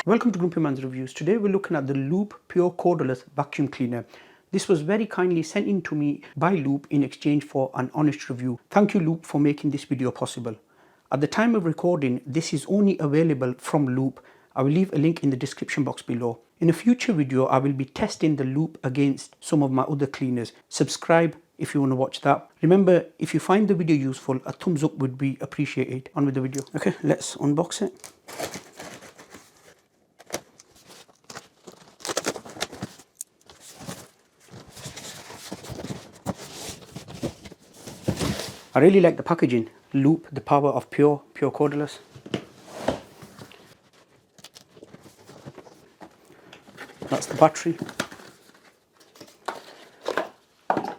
Welcome to GrumpyMan's Reviews. Today we're looking at the Lupe Pure Cordless vacuum cleaner. This was very kindly sent in to me by Lupe in exchange for an honest review. Thank you, Lupe, for making this video possible. At the time of recording, this is only available from Lupe. I will leave a link in the description box below. In a future video, I will be testing the Lupe against some of my other cleaners. Subscribe if you want to watch that. Remember, if you find the video useful, a thumbs up would be appreciated. On with the video. Okay, let's unbox it. I really like the packaging. Lupe, the power of pure cordless. That's the battery.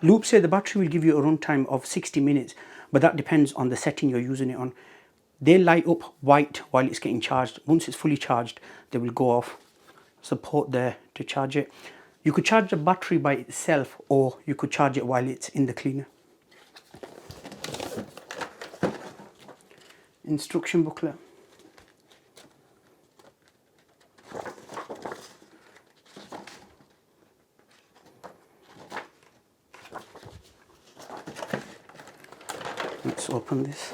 Lupe said the battery will give you a runtime of 60 minutes, but that depends on the setting you're using it on. They light up white while it's getting charged. Once it's fully charged, they will go off. Support there to charge it. You could charge the battery by itself, or you could charge it while it's in the cleaner. Instruction booklet. Let's open this.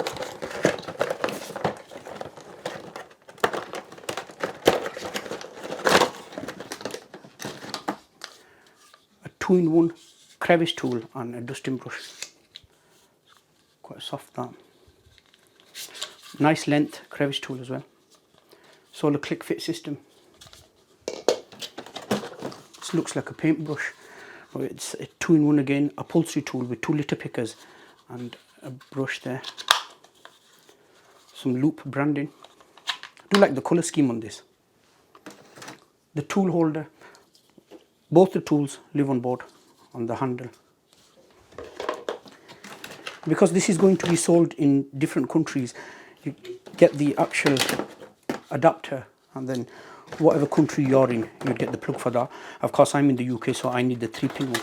A 2-in-1 crevice tool and a dusting brush. Quite soft that. Nice length crevice tool as well. Solar click fit system. This looks like a paintbrush. It's a 2-in-1 again, upholstery tool with 2 litter pickers and a brush there. Some Lupe branding. I do like the colour scheme on this. The tool holder. Both the tools live on board on the handle. Because this is going to be sold in different countries, you get the actual adapter, and then whatever country you're in, you get the plug for that. Of course, I'm in the UK, so I need the 3-pin one.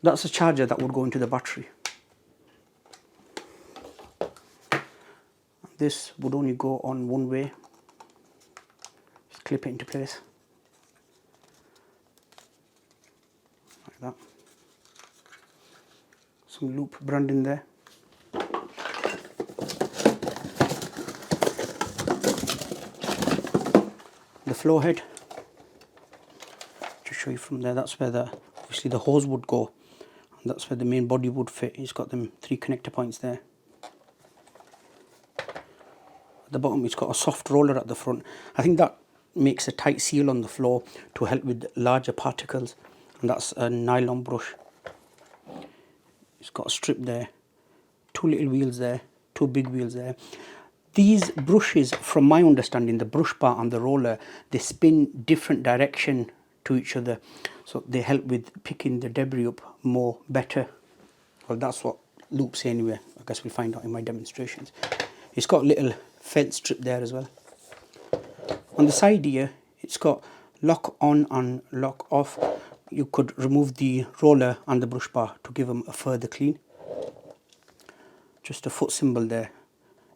That's a charger that would go into the battery. This would only go on one way. Just clip it into place. Like that. Some Lupe branding there. The flow head, to show you from there, that's where obviously the hose would go, and that's where the main body would fit. It's got them 3 connector points there. At the bottom, it's got a soft roller at the front. I think that makes a tight seal on the floor to help with larger particles, and that's a nylon brush. It's got a strip there, 2 little wheels there, 2 big wheels there. These brushes, from my understanding, the brush bar and the roller, they spin different direction to each other, so they help with picking the debris up better. Well, that's what Lupe say anyway. I guess we'll find out in my demonstrations. It's got a little felt strip there as well. On the side here, it's got lock on and lock off. You could remove the roller and the brush bar to give them a further clean. Just a foot symbol there,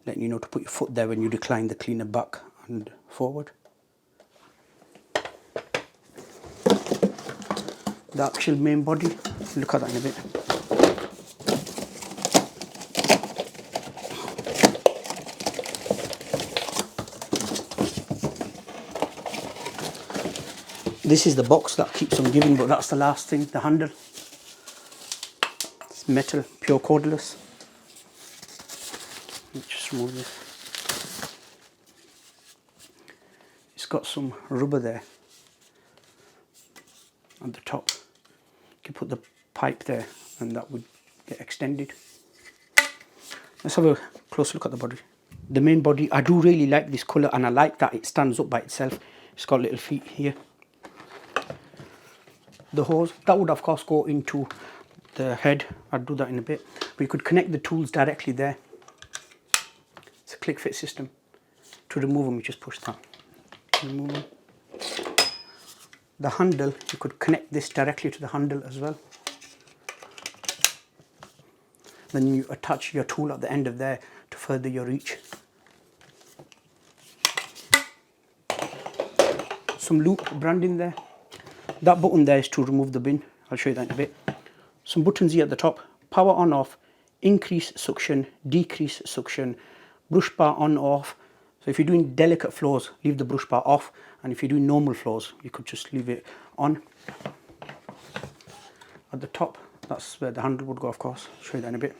letting you know to put your foot there when you decline the cleaner back and forward. The actual main body, look at that in a bit. This is the box that keeps on giving, but that's the last thing, the handle. It's metal, pure cordless. Let's just remove this. It's got some rubber there at the top. You can put the pipe there and that would get extended. Let's have a close look at the body. The main body, I do really like this colour, and I like that it stands up by itself. It's got little feet here. The hose, that would of course go into the head. I'll do that in a bit. But you could connect the tools directly there. It's a click fit system. To remove them, you just push that. Remove them. The handle, you could connect this directly to the handle as well. Then you attach your tool at the end of there to further your reach. some Lupe branding there. That button there is to remove the bin. I'll show you that in a bit. Some buttons here at the top. Power on off, increase suction, decrease suction, brush bar on off. So if you're doing delicate floors, leave the brush bar off, and if you're doing normal floors, you could just leave it on. At the top, that's where the handle would go, of course. I'll show you that in a bit.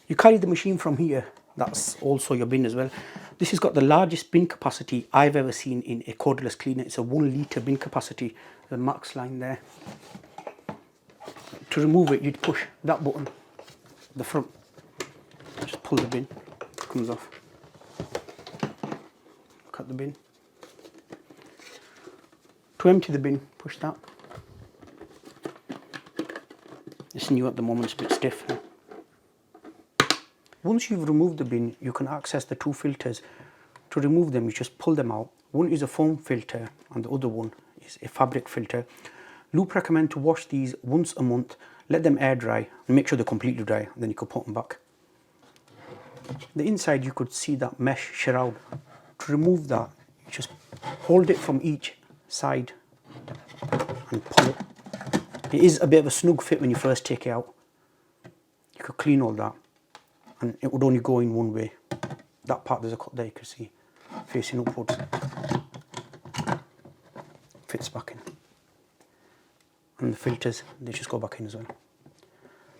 You carry the machine from here. That's also your bin as well. This has got the largest bin capacity I've ever seen in a cordless cleaner. It's a 1 litre bin capacity. The max line there. To remove it, you'd push that button, the front. Just pull the bin, it comes off. Cut the bin. To empty the bin, push that. It's new at the moment, it's a bit stiff. Once you've removed the bin, you can access the 2 filters. To remove them, you just pull them out. One is a foam filter and the other one is a fabric filter. Lupe recommend to wash these once a month, let them air dry and make sure they're completely dry, and then you could put them back. The inside, you could see that mesh shroud. To remove that, you just hold it from each side and pull it. It is a bit of a snug fit when you first take it out. You could clean all that and it would only go in one way. That part, there's a cut there, you can see, facing upwards. Fits back in. And the filters, they just go back in as well.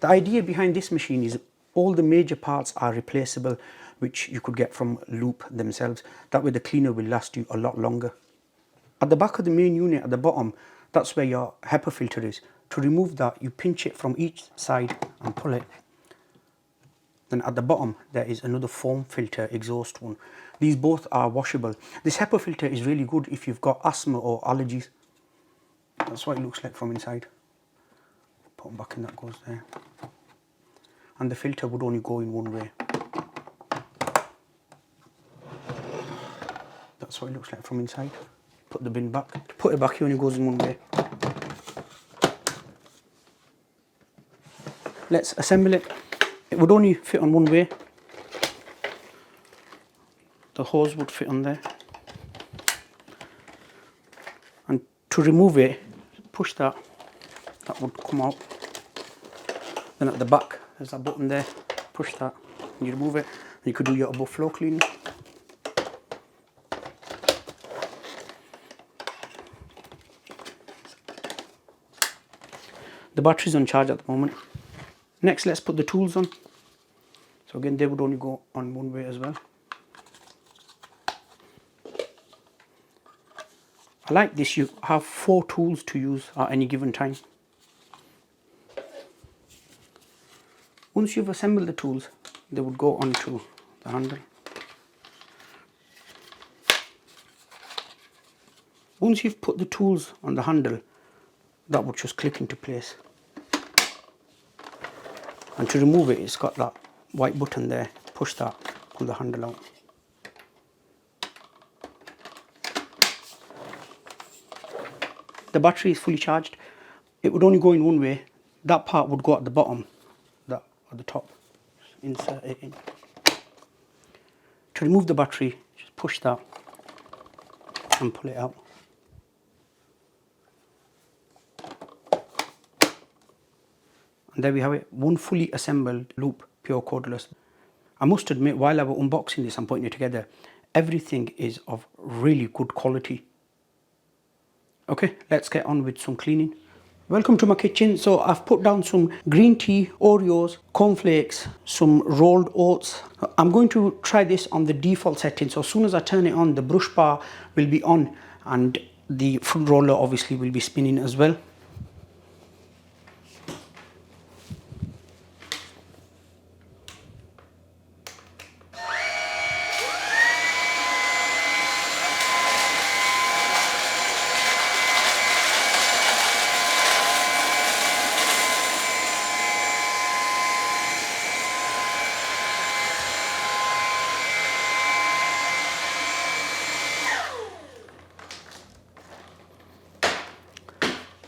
The idea behind this machine is all the major parts are replaceable, which you could get from Lupe themselves. That way the cleaner will last you a lot longer. At the back of the main unit at the bottom, that's where your HEPA filter is. To remove that, you pinch it from each side and pull it. Then at the bottom, there is another foam filter, exhaust one. These both are washable. This HEPA filter is really good if you've got asthma or allergies. That's what it looks like from inside. Put them back in, that goes there. And the filter would only go in one way. That's what it looks like from inside. Put the bin back. To put it back, it only goes in one way. Let's assemble it. It would only fit on one way. The hose would fit on there. And to remove it, push that, that would come out. Then at the back, there's that button there, push that, and you remove it, and you could do your above floor cleaning. The battery's on charge at the moment. Next, let's put the tools on. So again, they would only go on one way as well. I like this, you have 4 tools to use at any given time. Once you've assembled the tools, they would go onto the handle. Once you've put the tools on the handle, that would just click into place. And to remove it, it's got that white button there. Push that, pull the handle out. The battery is fully charged. It would only go in one way. That part would go at the bottom, that at the top. Insert it in. To remove the battery, just push that and pull it out. And there we have it, one fully assembled Lupe Pure Cordless. I must admit, while I was unboxing this and putting it together, everything is of really good quality. Okay, let's get on with some cleaning. Welcome to my kitchen. So I've put down some green tea, Oreos, cornflakes, some rolled oats. I'm going to try this on the default setting. So as soon as I turn it on, the brush bar will be on and the fruit roller obviously will be spinning as well.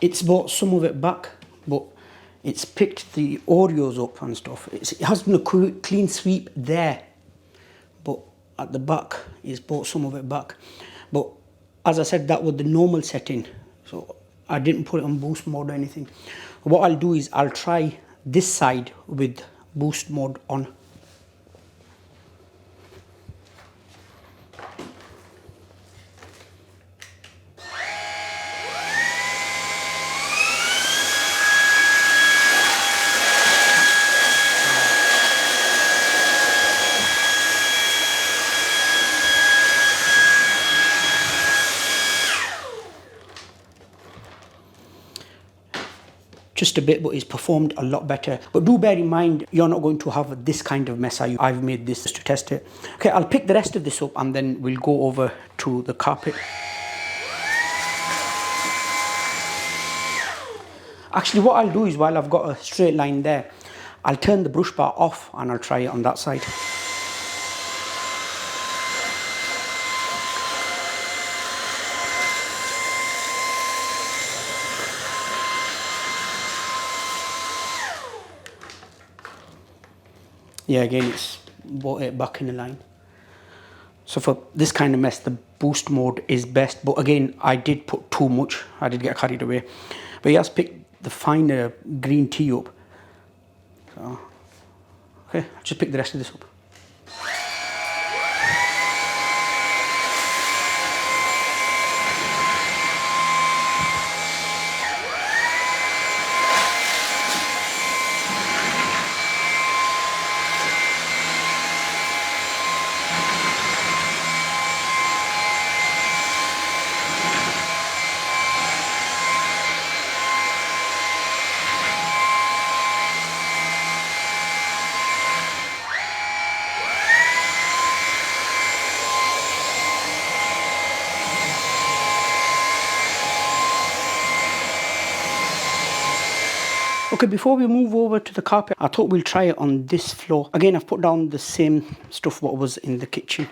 It's brought some of it back, but it's picked the Oreos up and stuff. It has been a clean sweep there, but at the back, it's brought some of it back. But as I said, that was the normal setting, so I didn't put it on boost mode or anything. What I'll do is I'll try this side with boost mode on. Just a bit, but it's performed a lot better. But do bear in mind, you're not going to have this kind of mess. I've made this to test it. Okay, I'll pick the rest of this up and then we'll go over to the carpet. Actually, what I'll do is, while I've got a straight line there, I'll turn the brush bar off and I'll try it on that side. Yeah, again, it's brought it back in the line. So for this kind of mess, the boost mode is best. But again, I did put too much. I did get carried away. But he has picked the finer green tea up. So, okay, I'll just pick the rest of this up. Okay, before we move over to the carpet, I thought we'll try it on this floor. Again, I've put down the same stuff what was in the kitchen.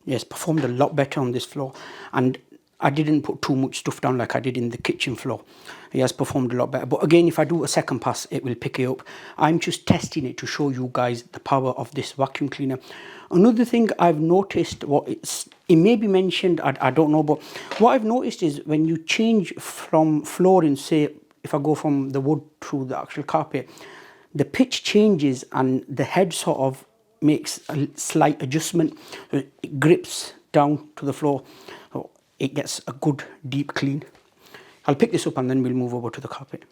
Yes, performed a lot better on this floor, and I didn't put too much stuff down like I did in the kitchen floor. It has performed a lot better. But again, if I do a second pass, it will pick it up. I'm just testing it to show you guys the power of this vacuum cleaner. Another thing I've noticed, it may be mentioned, I don't know, but what I've noticed is when you change from flooring, say if I go from the wood to the actual carpet, the pitch changes and the head sort of makes a slight adjustment. It grips down to the floor. So it gets a good deep clean. I'll pick this up and then we'll move over to the carpet.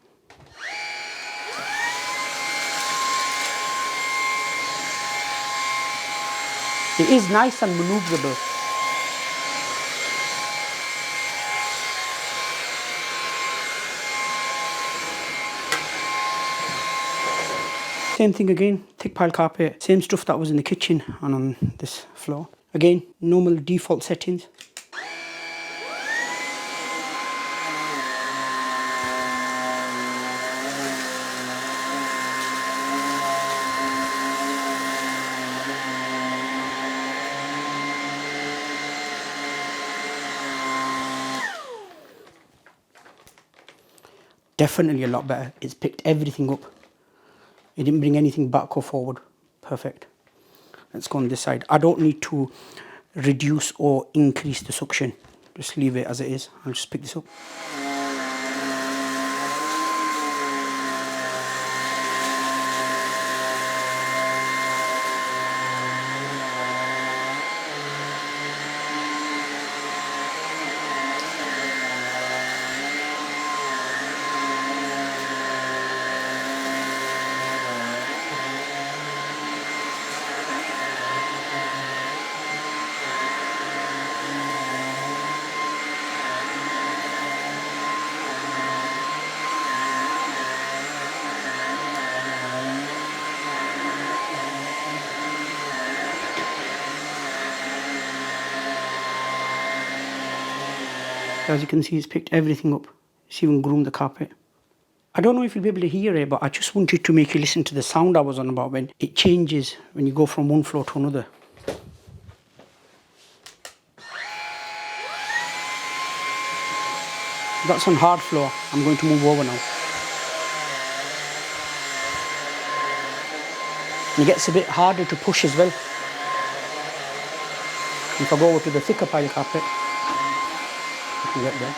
It is nice and maneuverable. Same thing again, thick pile carpet, same stuff that was in the kitchen and on this floor. Again, normal default settings. Definitely a lot better. It's picked everything up. It didn't bring anything back or forward. Perfect. Let's go on this side. I don't need to reduce or increase the suction. Just leave it as it is. I'll just pick this up. As you can see, it's picked everything up. It's even groomed the carpet. I don't know if you'll be able to hear it, but I just wanted to make you listen to the sound I was on about when it changes when you go from one floor to another. That's on hard floor. I'm going to move over now. And it gets a bit harder to push as well. If I go over to the thicker pile carpet, I can get there.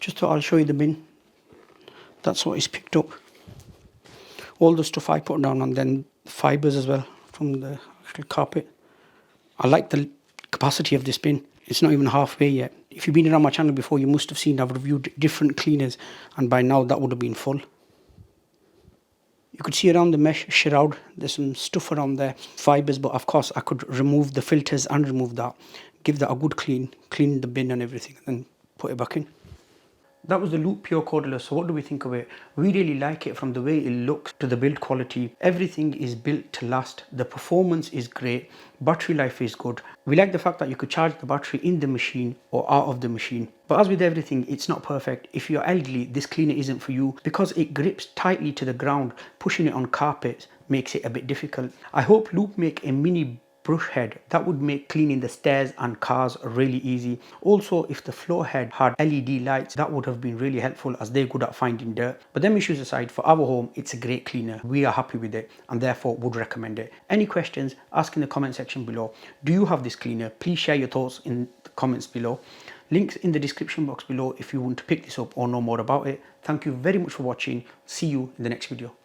Just thought I'll show you the bin. That's what is picked up. All the stuff I put down, and then fibres as well from the actual carpet. I like the capacity of this bin. It's not even halfway yet. If you've been around my channel before, you must have seen I've reviewed different cleaners, and by now that would have been full. You could see around the mesh shroud, there's some stuff around there, fibres, but of course I could remove the filters and remove that, give that a good clean the bin and everything, and then put it back in. That was the Lupe Pure Cordless. So what do we think of it? We really like it, from the way it looks to the build quality. Everything is built to last. The performance is great. Battery life is good. We like the fact that you could charge the battery in the machine or out of the machine. But as with everything, it's not perfect. If you're elderly, this cleaner isn't for you because it grips tightly to the ground. Pushing it on carpets makes it a bit difficult. I hope Lupe make a mini brush head that would make cleaning the stairs and cars really easy. Also, if the floor head had LED lights, that would have been really helpful, as they're good at finding dirt. But them issues aside, for our home, it's a great cleaner. We are happy with it and therefore would recommend it. Any questions, ask in the comment section below. Do you have this cleaner? Please share your thoughts in the comments below. Links in the description box below if you want to pick this up or know more about it. Thank you very much for watching. See you in the next video.